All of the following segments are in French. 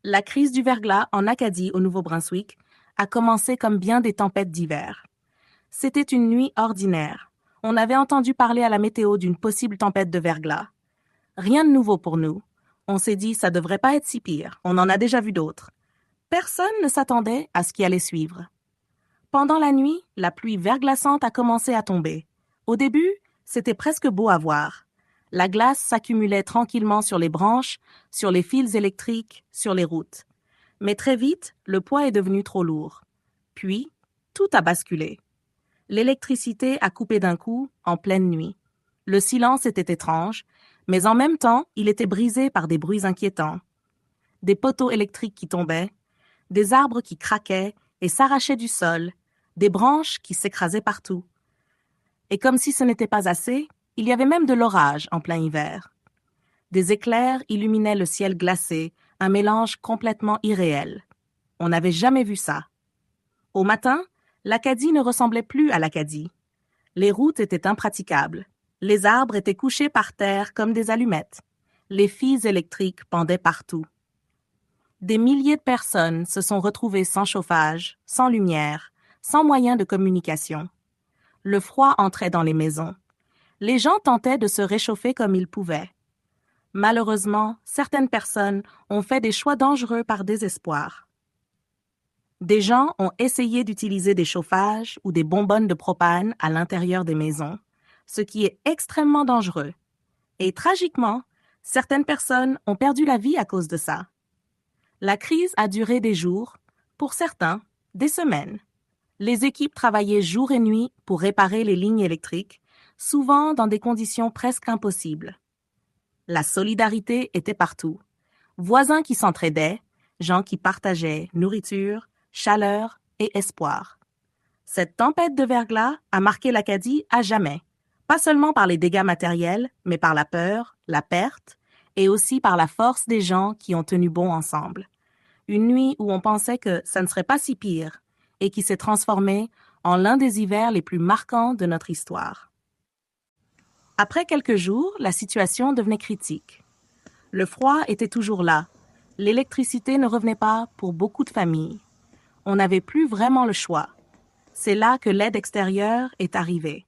La crise du verglas en Acadie, au Nouveau-Brunswick, a commencé comme bien des tempêtes d'hiver. C'était une nuit ordinaire. On avait entendu parler à la météo d'une possible tempête de verglas. Rien de nouveau pour nous. On s'est dit, ça devrait pas être si pire. On en a déjà vu d'autres. Personne ne s'attendait à ce qui allait suivre. Pendant la nuit, la pluie verglaçante a commencé à tomber. Au début, c'était presque beau à voir. La glace s'accumulait tranquillement sur les branches, sur les fils électriques, sur les routes. Mais très vite, le poids est devenu trop lourd. Puis, tout a basculé. L'électricité a coupé d'un coup, en pleine nuit. Le silence était étrange, mais en même temps, il était brisé par des bruits inquiétants. Des poteaux électriques qui tombaient, des arbres qui craquaient et s'arrachaient du sol, des branches qui s'écrasaient partout. Et comme si ce n'était pas assez, il y avait même de l'orage en plein hiver. Des éclairs illuminaient le ciel glacé, un mélange complètement irréel. On n'avait jamais vu ça. Au matin, l'Acadie ne ressemblait plus à l'Acadie. Les routes étaient impraticables. Les arbres étaient couchés par terre comme des allumettes. Les fils électriques pendaient partout. Des milliers de personnes se sont retrouvées sans chauffage, sans lumière, sans moyen de communication. Le froid entrait dans les maisons. Les gens tentaient de se réchauffer comme ils pouvaient. Malheureusement, certaines personnes ont fait des choix dangereux par désespoir. Des gens ont essayé d'utiliser des chauffages ou des bonbonnes de propane à l'intérieur des maisons, ce qui est extrêmement dangereux. Et tragiquement, certaines personnes ont perdu la vie à cause de ça. La crise a duré des jours, pour certains, des semaines. Les équipes travaillaient jour et nuit pour réparer les lignes électriques, souvent dans des conditions presque impossibles. La solidarité était partout. Voisins qui s'entraidaient, gens qui partageaient nourriture, chaleur et espoir. Cette tempête de verglas a marqué l'Acadie à jamais, pas seulement par les dégâts matériels, mais par la peur, la perte, et aussi par la force des gens qui ont tenu bon ensemble. Une nuit où on pensait que ça ne serait pas si pire, et qui s'est transformée en l'un des hivers les plus marquants de notre histoire. Après quelques jours, la situation devenait critique. Le froid était toujours là. L'électricité ne revenait pas pour beaucoup de familles. On n'avait plus vraiment le choix. C'est là que l'aide extérieure est arrivée.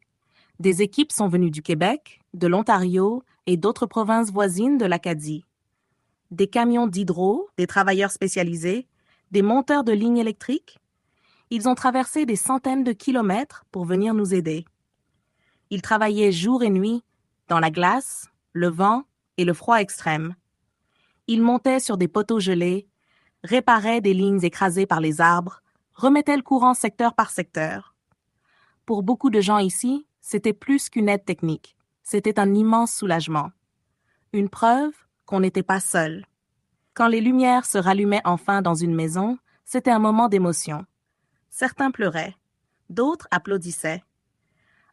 Des équipes sont venues du Québec, de l'Ontario et d'autres provinces voisines de l'Acadie. Des camions d'hydro, des travailleurs spécialisés, des monteurs de lignes électriques. Ils ont traversé des centaines de kilomètres pour venir nous aider. Ils travaillaient jour et nuit, dans la glace, le vent et le froid extrême. Ils montaient sur des poteaux gelés, réparaient des lignes écrasées par les arbres, remettaient le courant secteur par secteur. Pour beaucoup de gens ici, c'était plus qu'une aide technique. C'était un immense soulagement. Une preuve qu'on n'était pas seul. Quand les lumières se rallumaient enfin dans une maison, c'était un moment d'émotion. Certains pleuraient, d'autres applaudissaient.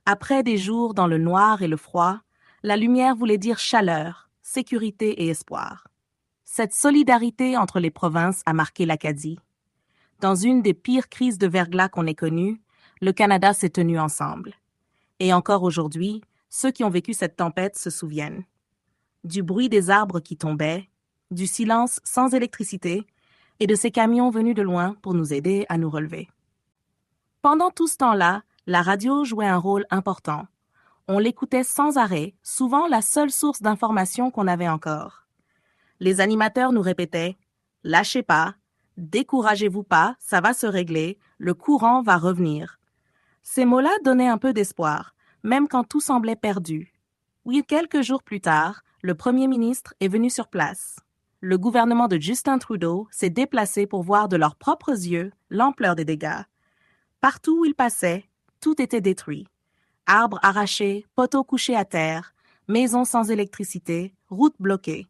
Après des jours dans le noir et le froid, la lumière voulait dire chaleur, sécurité et espoir. Cette solidarité entre les provinces a marqué l'Acadie. Dans une des pires crises de verglas qu'on ait connues, le Canada s'est tenu ensemble. Et encore aujourd'hui, ceux qui ont vécu cette tempête se souviennent. Du bruit des arbres qui tombaient, du silence sans électricité et de ces camions venus de loin pour nous aider à nous relever. Pendant tout ce temps-là, la radio jouait un rôle important. On l'écoutait sans arrêt, souvent la seule source d'information qu'on avait encore. Les animateurs nous répétaient « Lâchez pas, découragez-vous pas, ça va se régler, le courant va revenir ». Ces mots-là donnaient un peu d'espoir, même quand tout semblait perdu. Oui, quelques jours plus tard, le premier ministre est venu sur place. Le gouvernement de Justin Trudeau s'est déplacé pour voir de leurs propres yeux l'ampleur des dégâts. Partout où il passait, tout était détruit. Arbres arrachés, poteaux couchés à terre, maisons sans électricité, routes bloquées.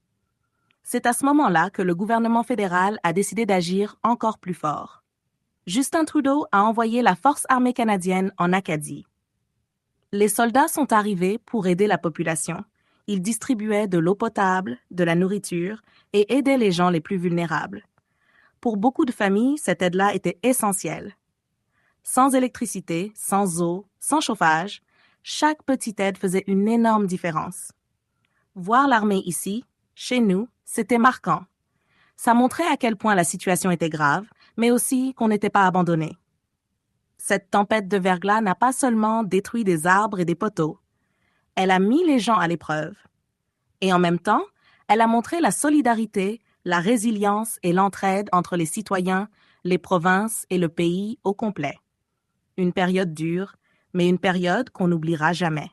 C'est à ce moment-là que le gouvernement fédéral a décidé d'agir encore plus fort. Justin Trudeau a envoyé la Force armée canadienne en Acadie. Les soldats sont arrivés pour aider la population. Ils distribuaient de l'eau potable, de la nourriture et aidaient les gens les plus vulnérables. Pour beaucoup de familles, cette aide-là était essentielle. Sans électricité, sans eau, sans chauffage, chaque petite aide faisait une énorme différence. Voir l'armée ici, chez nous, c'était marquant. Ça montrait à quel point la situation était grave, mais aussi qu'on n'était pas abandonné. Cette tempête de verglas n'a pas seulement détruit des arbres et des poteaux, elle a mis les gens à l'épreuve. Et en même temps, elle a montré la solidarité, la résilience et l'entraide entre les citoyens, les provinces et le pays au complet. Une période dure, mais une période qu'on n'oubliera jamais.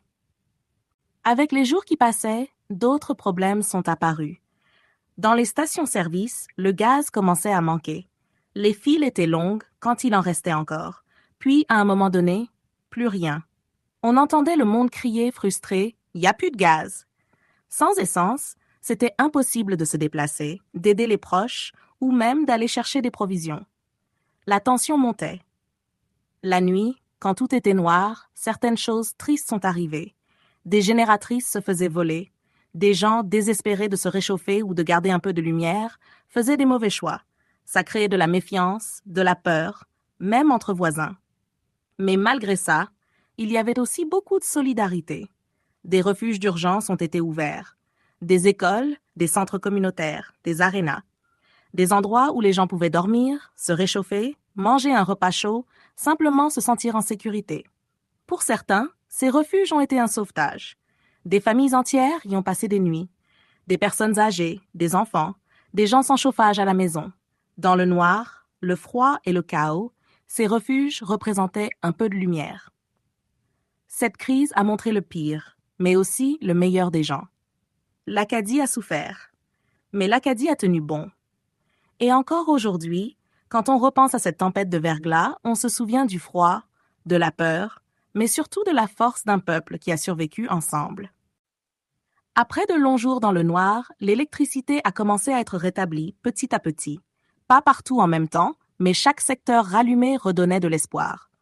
Avec les jours qui passaient, d'autres problèmes sont apparus. Dans les stations-service, le gaz commençait à manquer. Les files étaient longues quand il en restait encore. Puis, à un moment donné, plus rien. On entendait le monde crier frustré « Il n'y a plus de gaz !» Sans essence, c'était impossible de se déplacer, d'aider les proches ou même d'aller chercher des provisions. La tension montait. La nuit, quand tout était noir, certaines choses tristes sont arrivées. Des génératrices se faisaient voler. Des gens désespérés de se réchauffer ou de garder un peu de lumière faisaient des mauvais choix. Ça créait de la méfiance, de la peur, même entre voisins. Mais malgré ça, il y avait aussi beaucoup de solidarité. Des refuges d'urgence ont été ouverts. Des écoles, des centres communautaires, des arénas. Des endroits où les gens pouvaient dormir, se réchauffer, manger un repas chaud, simplement se sentir en sécurité. Pour certains, ces refuges ont été un sauvetage. Des familles entières y ont passé des nuits. Des personnes âgées, des enfants, des gens sans chauffage à la maison. Dans le noir, le froid et le chaos, ces refuges représentaient un peu de lumière. Cette crise a montré le pire, mais aussi le meilleur des gens. L'Acadie a souffert, mais l'Acadie a tenu bon. Et encore aujourd'hui, quand on repense à cette tempête de verglas, on se souvient du froid, de la peur, mais surtout de la force d'un peuple qui a survécu ensemble. Après de longs jours dans le noir, l'électricité a commencé à être rétablie petit à petit. Pas partout en même temps, mais chaque secteur rallumé redonnait de l'espoir.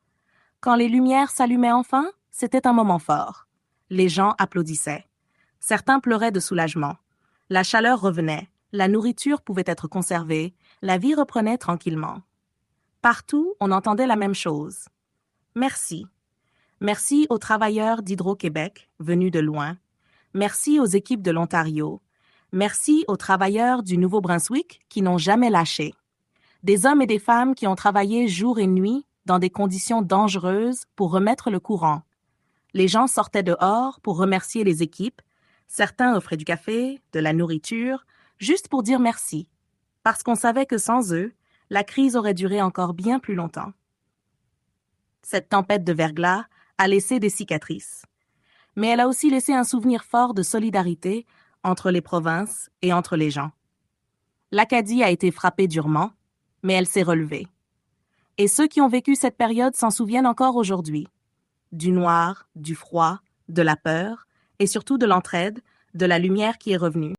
Quand les lumières s'allumaient enfin, c'était un moment fort. Les gens applaudissaient. Certains pleuraient de soulagement. La chaleur revenait, la nourriture pouvait être conservée, la vie reprenait tranquillement. Partout, on entendait la même chose. Merci. Merci aux travailleurs d'Hydro-Québec, venus de loin. Merci aux équipes de l'Ontario. Merci aux travailleurs du Nouveau-Brunswick qui n'ont jamais lâché. Des hommes et des femmes qui ont travaillé jour et nuit dans des conditions dangereuses pour remettre le courant. Les gens sortaient dehors pour remercier les équipes. Certains offraient du café, de la nourriture, juste pour dire merci, parce qu'on savait que sans eux, la crise aurait duré encore bien plus longtemps. Cette tempête de verglas a laissé des cicatrices, mais elle a aussi laissé un souvenir fort de solidarité entre les provinces et entre les gens. L'Acadie a été frappée durement, mais elle s'est relevée. Et ceux qui ont vécu cette période s'en souviennent encore aujourd'hui. Du noir, du froid, de la peur et surtout de l'entraide, de la lumière qui est revenue.